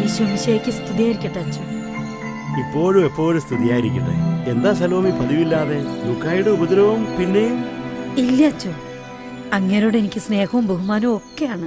ഈശോമിശിഹായ്ക്ക് സ്തുതിയായിരിക്കട്ടെ അച്ഛൻ. ഇപ്പോഴും എപ്പോഴും സ്തുതിയായിരിക്കട്ടെ. എന്താ സലോമി പതിവില്ലാതെ ലൂക്കായുടെ ഉപദ്രവം പിന്നെയും? ഇല്ല അച്ഛോ, അങ്ങേരോട് എനിക്ക് സ്നേഹവും ബഹുമാനവും ഒക്കെയാണ്.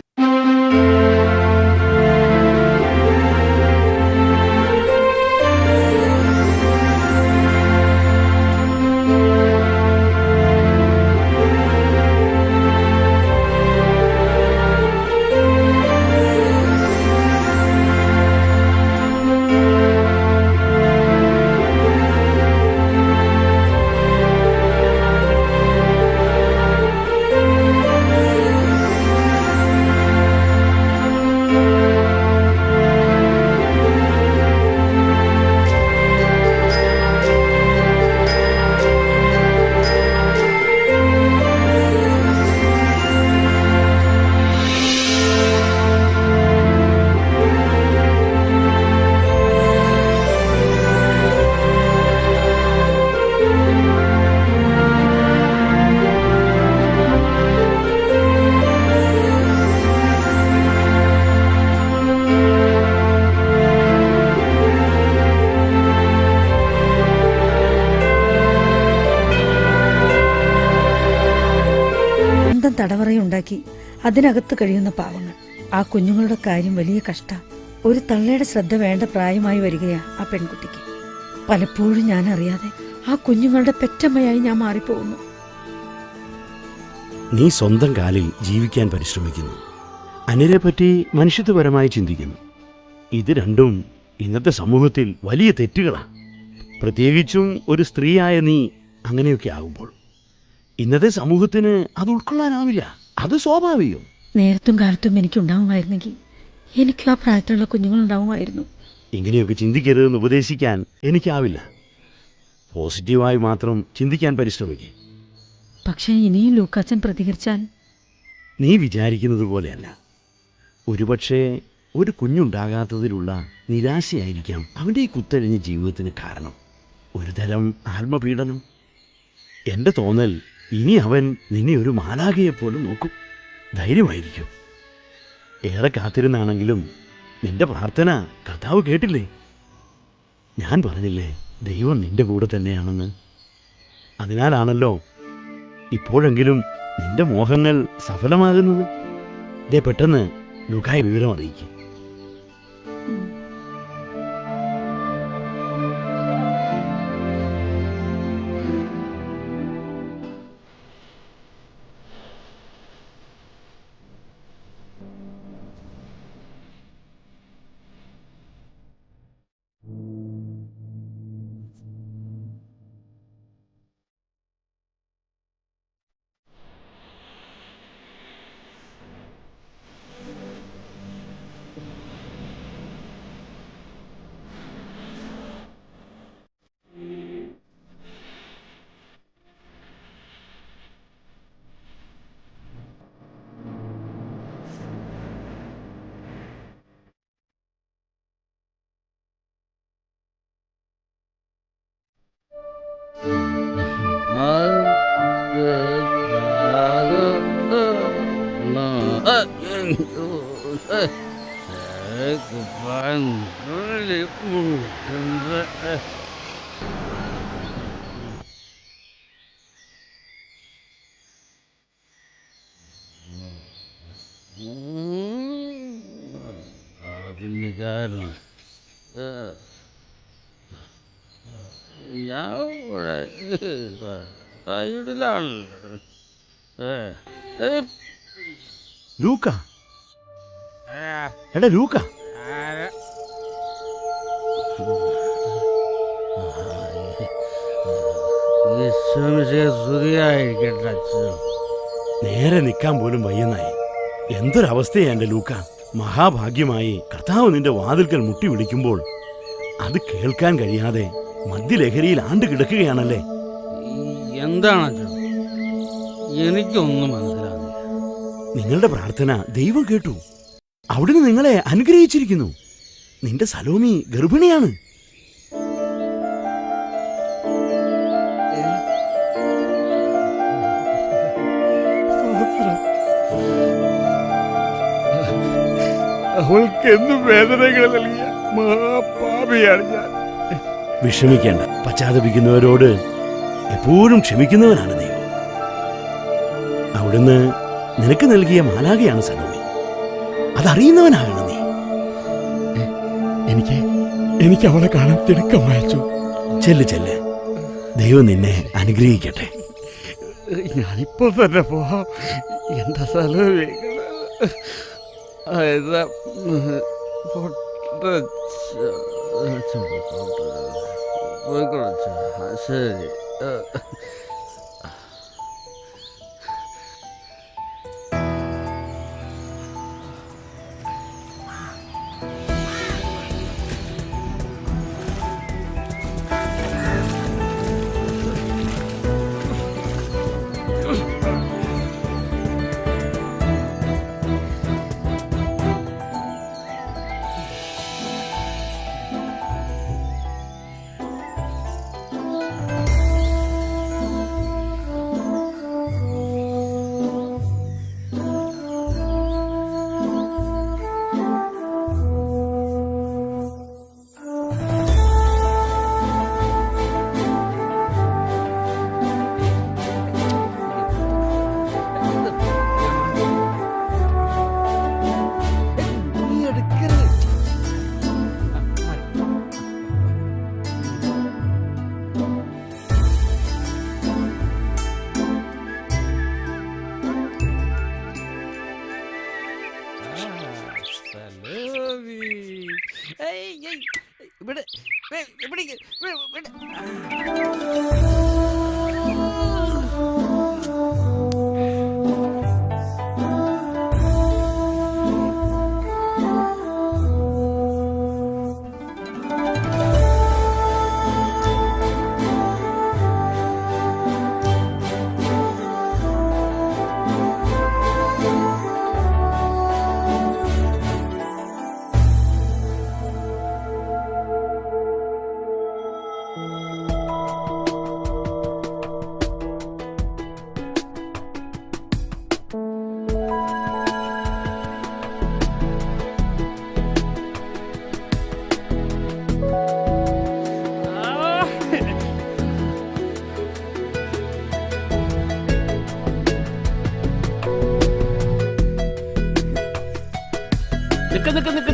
തടവറയുണ്ടാക്കി അതിനകത്ത് കഴിയുന്ന പാവങ്ങൾ. ആ കുഞ്ഞുങ്ങളുടെ കാര്യം വലിയ കഷ്ട. ഒരു തള്ളയുടെ ശ്രദ്ധ വേണ്ട പ്രായമായി വരികയാ ആ പെൺകുട്ടിക്ക്. പലപ്പോഴും ഞാൻ അറിയാതെ ആ കുഞ്ഞുങ്ങളുടെ പെറ്റമ്മയായി ഞാൻ മാറിപ്പോകുന്നു. നീ സ്വന്തം കാലിൽ ജീവിക്കാൻ പരിശ്രമിക്കുന്നു, അന്യരെ പറ്റി മനുഷ്യത്വപരമായി ചിന്തിക്കുന്നു. ഇത് രണ്ടും ഇന്നത്തെ സമൂഹത്തിൽ വലിയ തെറ്റുകളാണ്. പ്രത്യേകിച്ചും ഒരു സ്ത്രീയായ നീ അങ്ങനെയൊക്കെ ആകുമ്പോൾ ഇന്നത്തെ സമൂഹത്തിന് അത് ഉൾക്കൊള്ളാനാവില്ല. അത് സ്വാഭാവികം. നേരത്തും കാലത്തും എനിക്കുണ്ടാവുമായിരുന്നെങ്കിൽ എനിക്കും ആ പ്രായത്തിലുള്ള കുഞ്ഞുങ്ങളുണ്ടാവുമായിരുന്നു. ഇങ്ങനെയൊക്കെ ചിന്തിക്കരുതെന്ന് ഉപദേശിക്കാൻ എനിക്കാവില്ല. പോസിറ്റീവായി മാത്രം ചിന്തിക്കാൻ പരിശ്രമിക്കുക. പക്ഷേ ഇനിയും ലൂക്കാച്ചൻ പ്രതികരിച്ചാൽ? നീ വിചാരിക്കുന്നത് പോലെയല്ല. ഒരുപക്ഷെ ഒരു കുഞ്ഞുണ്ടാകാത്തതിലുള്ള നിരാശയായിരിക്കാം അവൻ്റെ ഈ കുത്തഴിഞ്ഞ ജീവിതത്തിന് കാരണം. ഒരു തരം ആത്മപീഡനം. എൻ്റെ തോന്നൽ ഇനി അവൻ നിന്നെ ഒരു മാലാഖയെപ്പോലും നോക്കും. ധൈര്യമായിരിക്കും. ഏറെ കാത്തിരുന്നാണെങ്കിലും നിന്റെ പ്രാർത്ഥന കർത്താവ് കേട്ടില്ലേ? ഞാൻ പറഞ്ഞില്ലേ ദൈവം നിന്റെ കൂടെ തന്നെയാണെന്ന്. അതിനാലാണല്ലോ ഇപ്പോഴെങ്കിലും നിന്റെ മോഹങ്ങൾ സഫലമാകുന്നത്. ഇതേ പെട്ടെന്ന് ലൂക്കായെ വിവരം അറിയിക്കും. അതിന് കാരണം ഞാൻ ലൂക്ക, എടാ ലൂക്ക, നേരെ നിൽക്കാൻ പോലും വയ്യെന്നായി. എന്തൊരവസ്ഥയാ എൻ്റെ ലൂക്ക. മഹാഭാഗ്യമായി കർത്താവ് നിന്റെ വാതിൽക്കൽ മുട്ടി വിളിക്കുമ്പോൾ അത് കേൾക്കാൻ കഴിയാതെ മദ്യലഹരിയിൽ ആണ്ട് കിടക്കുകയാണല്ലേ. എന്താണ് എനിക്കൊന്നും മനസ്സിലാകുന്നില്ല. നിങ്ങളുടെ പ്രാർത്ഥന ദൈവം കേട്ടു. അവിടുന്ന് നിങ്ങളെ അനുഗ്രഹിച്ചിരിക്കുന്നു. നിന്റെ സലോമി ഗർഭിണിയാണ്. അവൾക്ക് എന്നും വേദനകൾ നൽകിയ മഹാപാപിയാണ് ഞാൻ. വിഷമിക്കേണ്ട. പശ്ചാത്തപിക്കുന്നവരോട് എപ്പോഴും ക്ഷമിക്കുന്നവനാണ് ദൈവം. അവിടുന്ന് നിനക്ക് നൽകിയ മാലാഖയാണ് സലോമി. അതറിയുന്നവനാകണം നീ. എനിക്ക് അവളെ കാണാൻ തിടുക്കം അയച്ചു. ചെല്ല്. ദൈവം നിന്നെ അനുഗ്രഹിക്കട്ടെ. ഞാനിപ്പോൾ തന്നെ പോവാം. എന്റെ സലോമി ശരി.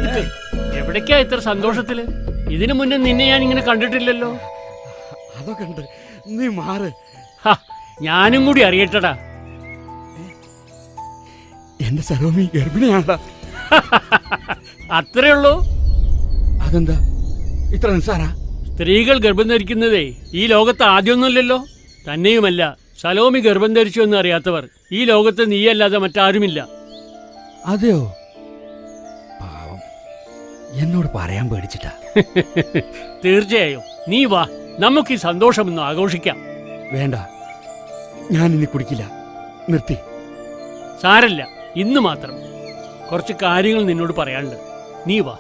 നിക്ക്. എവിടേക്കാ ഇത്ര സന്തോഷത്തില്? ഇതിനു മുന്നേ നിന്നെ ഞാൻ ഇങ്ങനെ കണ്ടിട്ടില്ലല്ലോ. അതൊക്കെ ഉണ്ട്, നീ മാറ്. ഞാനും കൂടി അറിയട്ടടാ. എന്റെ സലോമി ഗർഭിണിയാണ്ടാ. അത്രേ ഉള്ളൂ? അതെന്താ ഇത്ര നിസ്സാര? സ്ത്രീകൾ ഗർഭം ധരിക്കുന്നതേ ഈ ലോകത്ത് ആദ്യമൊന്നുമില്ലല്ലോ. തന്നെയുമല്ല, സലോമി ഗർഭം ധരിച്ചു എന്ന് അറിയാത്തവർ ഈ ലോകത്ത് നീയല്ലാതെ മറ്റാരുമില്ല. അതെയോ? പാവം, എന്നോട് പറയാൻ പേടിച്ചിട്ടാ. തീർച്ചയായും നീ വാ, നമുക്ക് ഈ സന്തോഷമൊന്ന് ആഘോഷിക്കാം. വേണ്ട, ഞാൻ ഇനി കുടിക്കില്ല, നിർത്തി. സാരല്ല, ഇന്ന് മാത്രം. കുറച്ച് കാര്യങ്ങൾ നിന്നോട് പറയാനുണ്ട്. നീ വാ.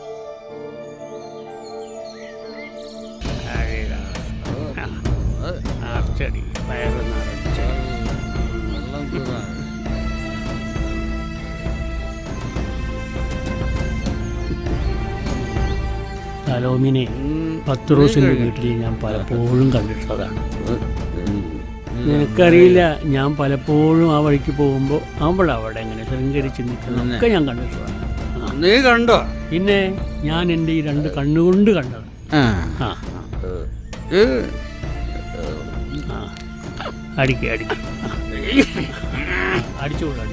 സലോമിനെ പത്രോസിന്റെ വീട്ടിൽ ഞാൻ പലപ്പോഴും കണ്ടിട്ടുള്ളതാണ്. നിനക്കറിയില്ല, ഞാൻ പലപ്പോഴും ആ വഴിക്ക് പോകുമ്പോൾ അവൾ അവിടെ എങ്ങനെ ശൃംഗരിച്ച് നിൽക്കുന്നതൊക്കെ ഞാൻ കണ്ടിട്ടുള്ളതാണ്. നീ കണ്ടോ? പിന്നെ ഞാൻ എൻ്റെ ഈ രണ്ട് കണ്ണുകൊണ്ട് കണ്ടത്. അടിച്ചുകൂടാ.